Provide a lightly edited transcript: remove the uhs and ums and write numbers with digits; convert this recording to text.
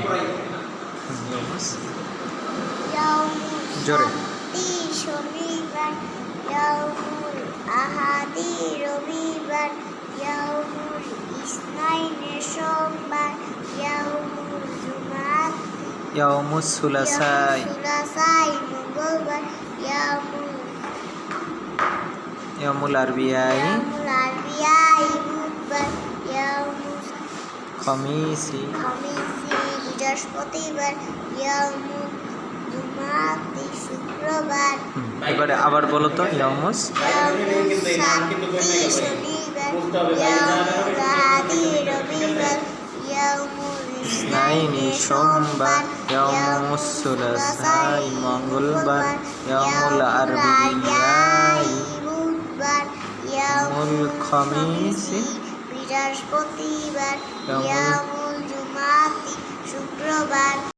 ইয়াউমুস জোরে শনিবার, ইয়াউমুল আহাদি রবিবার, ইয়াউমুল ইসনাইনে সোমবার, ইয়াউমুল জুমাত ইয়াউমুস সুলাসাই সুলাসাই মঙ্গলবার, ইয়াউমুল আরবিয়াই আরবিয়াই বুধবার, ইয়াউমুল খমিসি খামিসি বৃহস্পতিবার, ইয়াউমুল জুমাতি শুক্রবার, এবারে আবার বলো তো ইয়াউমুস ইয়াউমুল সাবতি শনিবার, ইয়াউমুল আহাদি রবিবার, ইয়াউমুল নাইনি সোমবার, ইয়াউমুস সুলাসাই মঙ্গলবার, ইয়াউমুল আরবিয়াই বুধবার, ইয়াউমুল খমিসি বৃহস্পতিবার, ইয়াউমুল